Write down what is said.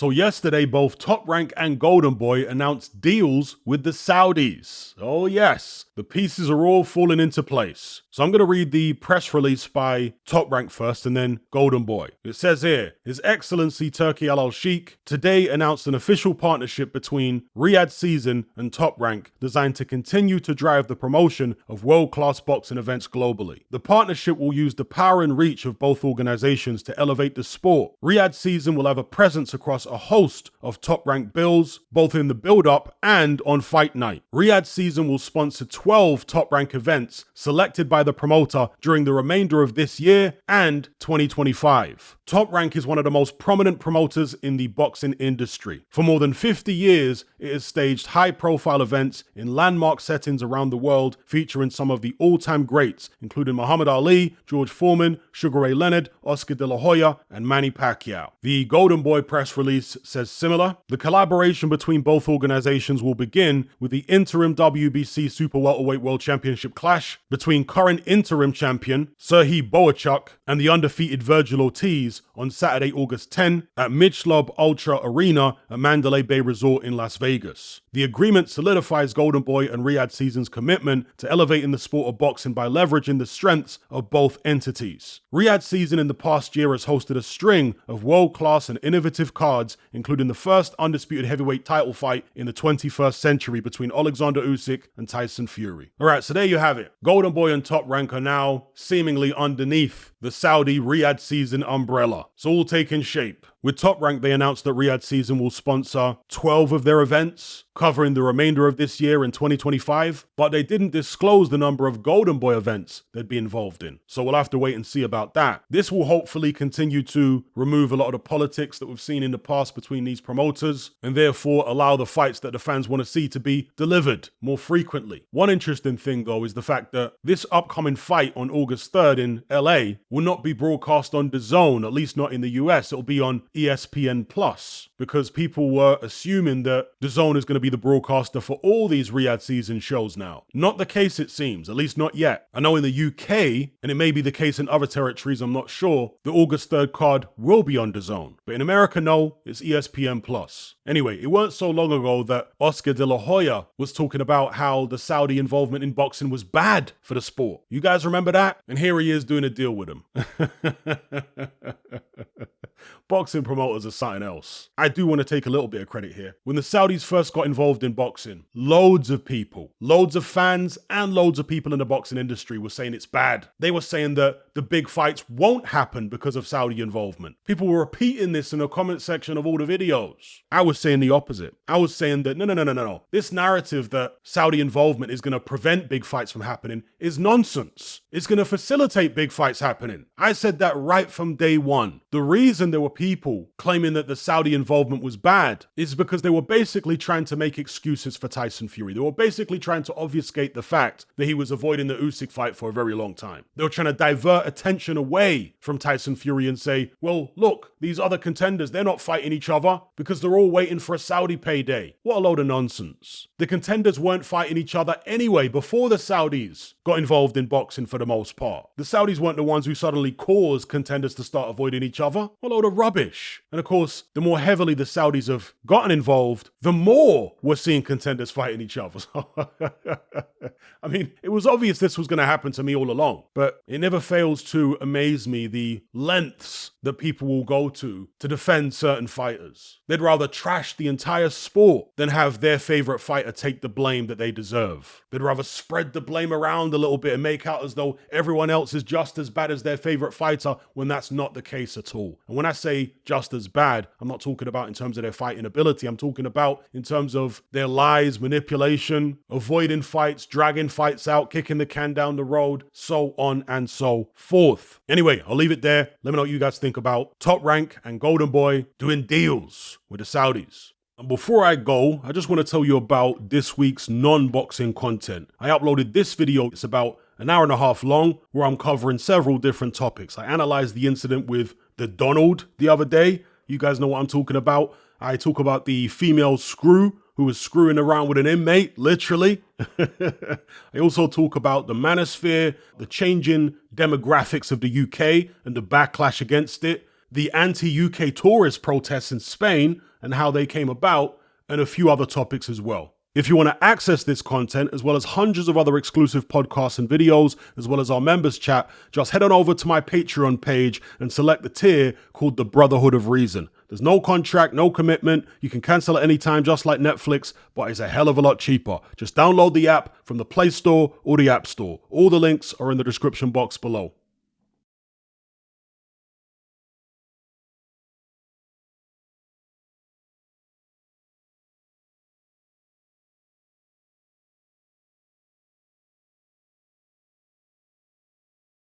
So yesterday, both Top Rank and Goldenboy announced deals with the Saudis. Oh yes, the pieces are all falling into place. So I'm going to read the press release by Top Rank first and then Goldenboy. It says here, His Excellency Turki Al-Sheikh today announced an official partnership between Riyadh Season and Top Rank designed to continue to drive the promotion of world-class boxing events globally. The partnership will use the power and reach of both organizations to elevate the sport. Riyadh Season will have a presence across a host of Top Rank bills, both in the build-up and on fight night. Riyadh Season will sponsor 12 Top Rank events selected by the promoter during the remainder of this year and 2025. Top Rank is one of the most prominent promoters in the boxing industry. For more than 50 years, it has staged high-profile events in landmark settings around the world, featuring some of the all-time greats, including Muhammad Ali, George Foreman, Sugar Ray Leonard, Oscar De La Hoya, and Manny Pacquiao. The Goldenboy press release says similar. The collaboration between both organizations will begin with the interim WBC Super Welterweight World Championship clash between current interim champion Serhiy Boachuk and the undefeated Virgil Ortiz on Saturday, August 10 at Michelob Ultra Arena at Mandalay Bay Resort in Las Vegas. The agreement solidifies Goldenboy and Riyadh Season's commitment to elevating the sport of boxing by leveraging the strengths of both entities. Riyadh Season in the past year has hosted a string of world-class and innovative cards, including the first undisputed heavyweight title fight in the 21st century between Alexander Usyk and Tyson Fury. Alright, so there you have it. Goldenboy and Top Rank are now seemingly underneath the Saudi Riyadh Season umbrella. It's all taking shape. With Top Rank, they announced that Riyadh Season will sponsor 12 of their events, covering the remainder of this year and 2025, but they didn't disclose the number of Goldenboy events they'd be involved in. So we'll have to wait and see about that. This will hopefully continue to remove a lot of the politics that we've seen in the past between these promoters, and therefore allow the fights that the fans want to see to be delivered more frequently. One interesting thing, though, is the fact that this upcoming fight on August 3rd in LA will not be broadcast on DAZN, at least not in the US. It'll be on ESPN Plus, because people were assuming that DAZN is going to be the broadcaster for all these Riyadh Season shows now. Not the case, it seems, at least not yet. I know in the UK, and it may be the case in other territories, I'm not sure, the August 3rd card will be on DAZN. But in America, no, it's ESPN Plus. Anyway, it weren't so long ago that Oscar De La Hoya was talking about how the Saudi involvement in boxing was bad for the sport. You guys remember that? And here he is doing a deal with him. Boxing promoters are something else. I do want to take a little bit of credit here. When the Saudis first got involved in boxing, loads of people, loads of fans and loads of people in the boxing industry were saying it's bad. They were saying that the big fights won't happen because of Saudi involvement. People were repeating this in the comment section of all the videos. I was saying the opposite. I was saying that no. This narrative that Saudi involvement is going to prevent big fights from happening is nonsense. It's going to facilitate big fights happening. I said that right from day one. The reason there were people claiming that the Saudi involvement was bad is because they were basically trying to make excuses for Tyson Fury. They were basically trying to obfuscate the fact that he was avoiding the Usyk fight for a very long time. They were trying to divert attention away from Tyson Fury and say, well, look, these other contenders, they're not fighting each other because they're all waiting for a Saudi payday. What a load of nonsense. The contenders weren't fighting each other anyway before the Saudis got involved in boxing for the most part. The Saudis weren't the ones who suddenly caused contenders to start avoiding each other. What a load of rubbish. And of course, the more heavily the Saudis have gotten involved, the more we're seeing contenders fighting each other. I mean, it was obvious this was going to happen to me all along, but it never fails to amaze me the lengths that people will go to defend certain fighters. They'd rather trash the entire sport than have their favorite fighter take the blame that they deserve. They'd rather spread the blame around a little bit and make out as though everyone else is just as bad as their favorite fighter when that's not the case at all. And when I say just as bad, I'm not talking about in terms of their fighting ability. I'm talking about in terms of their lies, manipulation, avoiding fights, dragging fights out, kicking the can down the road, so on and so forth. Anyway, I'll leave it there. Let me know what you guys think about Top Rank and Goldenboy doing deals with the Saudis. And before I go, I just want to tell you about this week's non-boxing content. I uploaded this video. It's about an hour and a half long, where I'm covering several different topics. I analyzed the incident with the Donald the other day. You guys know what I'm talking about. I talk about the female screw who was screwing around with an inmate, literally. I also talk about the manosphere, the changing demographics of the UK and the backlash against it, the anti-UK tourist protests in Spain, and how they came about, and a few other topics as well. If you want to access this content, as well as hundreds of other exclusive podcasts and videos, as well as our members chat, just head on over to my Patreon page and select the tier called the Brotherhood of Reason. There's no contract, no commitment. You can cancel at any time, just like Netflix, but it's a hell of a lot cheaper. Just download the app from the Play Store or the App Store. All the links are in the description box below.